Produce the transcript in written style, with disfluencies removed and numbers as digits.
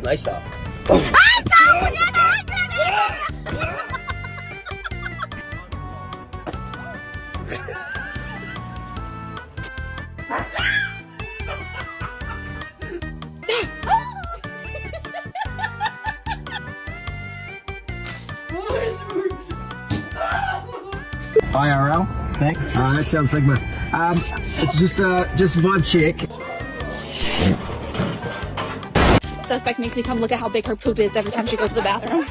nice though. IRL? Okay. That sounds like my. It's just one chick. Suspect makes me come look at how big her poop is every time she goes to the bathroom.